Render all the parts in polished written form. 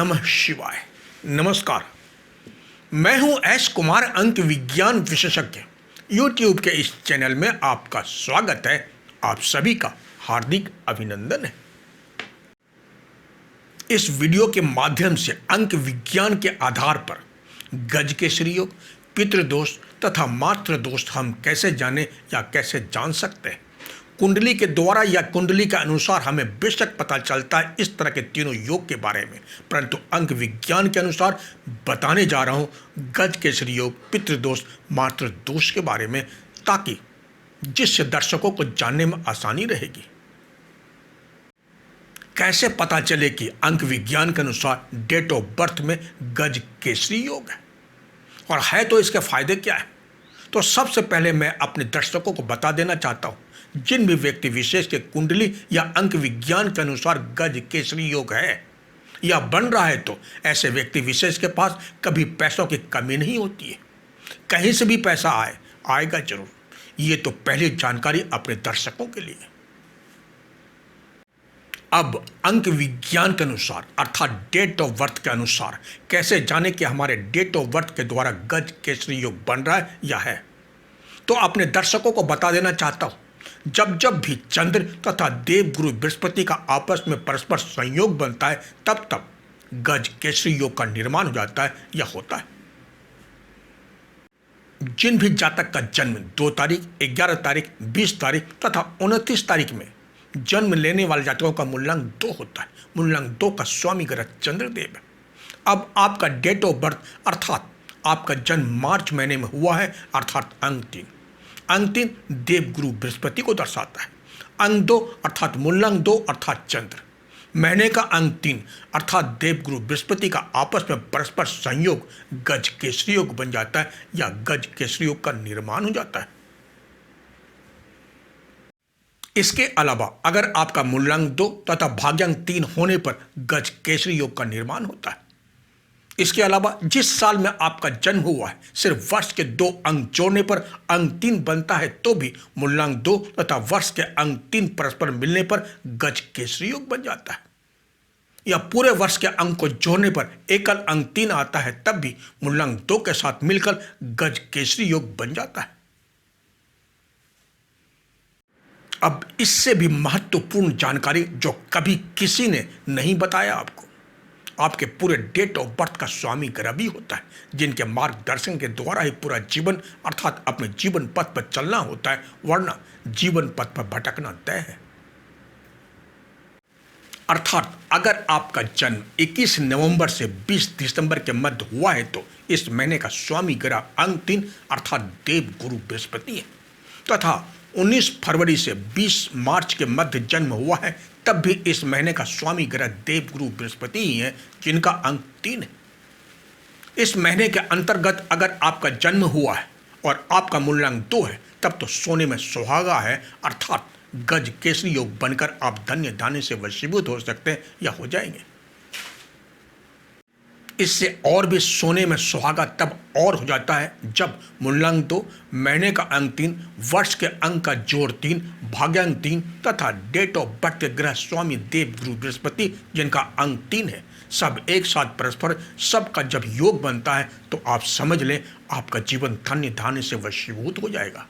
नमः शिवाय। नमस्कार, मैं हूं एस कुमार, अंक विज्ञान विशेषज्ञ। यूट्यूब के इस चैनल में आपका स्वागत है। आप सभी का हार्दिक अभिनंदन है। इस वीडियो के माध्यम से अंक विज्ञान के आधार पर गज केसरी योग, पितृदोष तथा मातृ दोष हम कैसे जाने या कैसे जान सकते हैं। कुंडली के द्वारा या कुंडली के अनुसार हमें बेशक पता चलता है इस तरह के तीनों योग के बारे में, परंतु अंक विज्ञान के अनुसार बताने जा रहा हूं गज केसरी योग, पितृदोष, मातृ दोष के बारे में, ताकि जिससे दर्शकों को जानने में आसानी रहेगी। कैसे पता चले कि अंक विज्ञान के अनुसार डेट ऑफ बर्थ में गज केसरी योग है, और है तो इसके फायदे क्या है। तो सबसे पहले मैं अपने दर्शकों को बता देना चाहता हूं, जिन भी व्यक्ति विशेष के कुंडली या अंक विज्ञान के अनुसार गज केसरी योग है या बन रहा है, तो ऐसे व्यक्ति विशेष के पास कभी पैसों की कमी नहीं होती है। कहीं से भी पैसा आएगा जरूर। ये तो पहली जानकारी अपने दर्शकों के लिए। अब अंक विज्ञान के अनुसार अर्थात डेट ऑफ बर्थ के अनुसार कैसे जाने कि हमारे डेट ऑफ बर्थ के द्वारा गज केसरी योग बन रहा है या है, तो अपने दर्शकों को बता देना चाहता हूं, जब जब भी चंद्र तथा देवगुरु बृहस्पति का आपस में परस्पर संयोग बनता है, तब तब गज केसरी योग का निर्माण हो जाता है या होता है। जिन भी जातक का जन्म 2 तारीख, 11 तारीख, 20 तारीख तथा 29 तारीख में जन्म लेने वाले जातकों का मूलांक 2 होता है। मूलांक 2 का स्वामी ग्रह चंद्रदेव है। अब आपका डेट ऑफ बर्थ अर्थात आपका जन्म मार्च महीने में हुआ है, अर्थात अंक 3। अंक 3 देवगुरु बृहस्पति को दर्शाता है। अंक 2 अर्थात मूलांक 2 अर्थात चंद्र। महीने का अंक 3 अर्थात देवगुरु बृहस्पति का आपस में परस्पर संयोग गज केसरी योग बन जाता है या गज केसरी योग का निर्माण हो जाता है। इसके अलावा अगर आपका मूलांक 2 तथा भाग्यांक 3 होने पर गज केसरी योग का निर्माण होता है। इसके अलावा जिस साल में आपका जन्म हुआ है, सिर्फ वर्ष के 2 अंक जोड़ने पर अंक 3 बनता है, तो भी मूलांक 2 तथा वर्ष के अंक 3 परस्पर मिलने पर गज केसरी योग बन जाता है। या पूरे वर्ष के अंक को जोड़ने पर एकल अंक 3 आता है, तब भी मूलांक 2 के साथ मिलकर गज केसरी योग बन जाता है। अब इससे भी महत्वपूर्ण जानकारी जो कभी किसी ने नहीं बताया आपको, आपके पूरे डेट ऑफ बर्थ का स्वामी ग्रह भी होता है, जिनके मार्गदर्शन के द्वारा ही पूरा जीवन अर्थात अपने जीवन पथ पर चलना होता है, वरना जीवन पथ पर भटकना तय है। अर्थात अगर आपका जन्म 21 नवंबर से 20 दिसंबर के मध्य हुआ है, तो इस महीने का स्वामी ग्रह अंक 3 अर्थात देवगुरु बृहस्पति है, तथा 19 फरवरी से 20 मार्च के मध्य जन्म हुआ है, तब भी इस महीने का स्वामी ग्रह देवगुरु बृहस्पति ही है, जिनका अंक 3 है। इस महीने के अंतर्गत अगर आपका जन्म हुआ है और आपका मूलांक 2 है, तब तो सोने में सुहागा है, अर्थात गज केसरी योग बनकर आप धन्य धान्य से वशीभूत हो सकते हैं या हो जाएंगे। इससे और भी सोने में सुहागा तब और हो जाता है जब मूलांक 2, महीने का अंक 3, वर्ष के अंक का जोड़ 3, भाग्यांक 3 तथा डेट ऑफ बर्थ के ग्रह स्वामी देवगुरु बृहस्पति जिनका अंक 3 है, सब एक साथ परस्पर सबका जब योग बनता है, तो आप समझ लें आपका जीवन धन्य धान्य से वशीभूत हो जाएगा।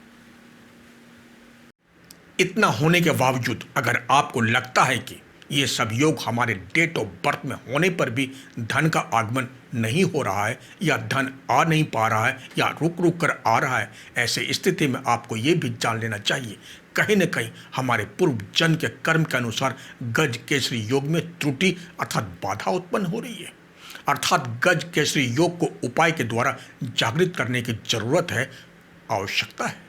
इतना होने के बावजूद अगर आपको लगता है कि ये सब योग हमारे डेट ऑफ बर्थ में होने पर भी धन का आगमन नहीं हो रहा है या धन आ नहीं पा रहा है या रुक रुक कर आ रहा है, ऐसे स्थिति में आपको ये भी जान लेना चाहिए कहीं न कहीं हमारे पूर्व जन्म के कर्म के अनुसार गज केसरी योग में त्रुटि अर्थात बाधा उत्पन्न हो रही है। अर्थात गज केसरी योग को उपाय के द्वारा जागृत करने की जरूरत है, आवश्यकता है।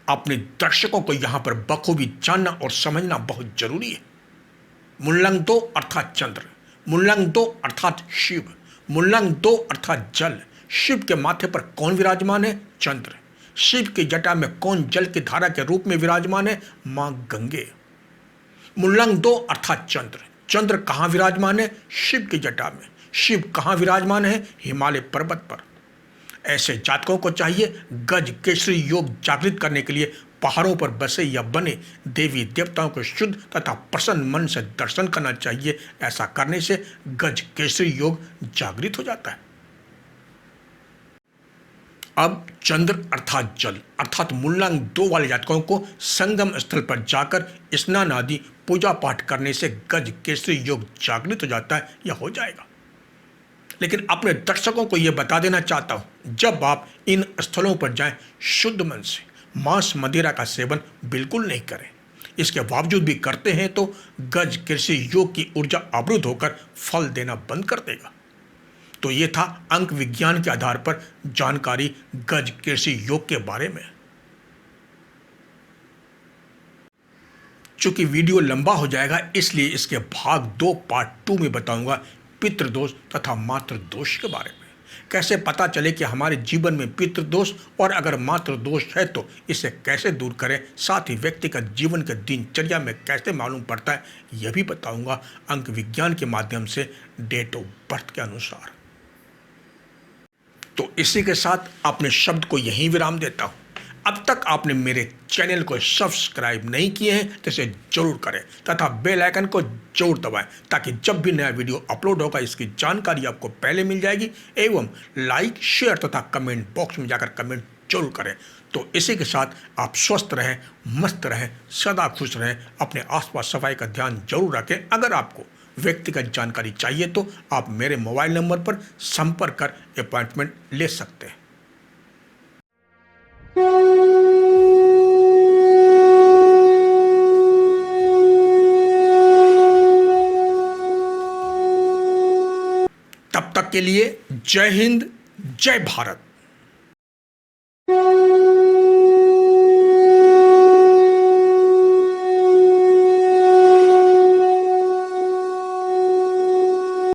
अपने दर्शकों को यहां पर बखूबी जानना और समझना बहुत जरूरी है। मूलांक 2 अर्थात चंद्र, मूलांक 2 अर्थात शिव, मूलांक 2 अर्थात जल। शिव के माथे पर कौन विराजमान है? चंद्र। शिव की जटा में कौन जल की धारा के रूप में विराजमान है? मां गंगे। मूलांक 2 अर्थात चंद्र। चंद्र कहां विराजमान है? शिव की जटा में। शिव कहां विराजमान है? हिमालय पर्वत पर। ऐसे जातकों को चाहिए गज केसरी योग जागृत करने के लिए पहाड़ों पर बसे या बने देवी देवताओं को शुद्ध तथा प्रसन्न मन से दर्शन करना चाहिए। ऐसा करने से गज केसरी योग जागृत हो जाता है। अब चंद्र अर्थात जल अर्थात मूलांक 2 वाले जातकों को संगम स्थल पर जाकर स्नान आदि पूजा पाठ करने से गज केसरी योग जागृत हो जाता है या हो जाएगा। लेकिन अपने दर्शकों को यह बता देना चाहता हूं, जब आप इन स्थलों पर जाएं, शुद्ध मन से मांस मदिरा का सेवन बिल्कुल नहीं करें। इसके बावजूद भी करते हैं तो गज केसरी योग की ऊर्जा अवरुद्ध होकर फल देना बंद कर देगा। तो ये था अंक विज्ञान के आधार पर जानकारी गज केसरी योग के बारे में। चूंकि वीडियो लंबा हो जाएगा, इसलिए इसके भाग 2 पार्ट 2 में बताऊंगा पितृदोष तथा मातृ दोष के बारे में। कैसे पता चले कि हमारे जीवन में पितृदोष और अगर मातृ दोष है तो इसे कैसे दूर करें, साथ ही व्यक्तिगत जीवन के दिनचर्या में कैसे मालूम पड़ता है, यह भी बताऊंगा अंक विज्ञान के माध्यम से डेट ऑफ बर्थ के अनुसार। तो इसी के साथ अपने शब्द को यहीं विराम देता हूं। अब तक आपने मेरे चैनल को सब्सक्राइब नहीं किए हैं तो इसे जरूर करें तथा बेल आइकन को जरूर दबाएं, ताकि जब भी नया वीडियो अपलोड होगा इसकी जानकारी आपको पहले मिल जाएगी। एवं लाइक, शेयर तथा कमेंट बॉक्स में जाकर कमेंट जरूर करें। तो इसी के साथ आप स्वस्थ रहें, मस्त रहें, सदा खुश रहें, अपने आसपास सफाई का ध्यान जरूर रखें। अगर आपको व्यक्तिगत जानकारी चाहिए तो आप मेरे मोबाइल नंबर पर संपर्क कर अपॉइंटमेंट ले सकते हैं। तब तक के लिए जय हिंद, जय भारत।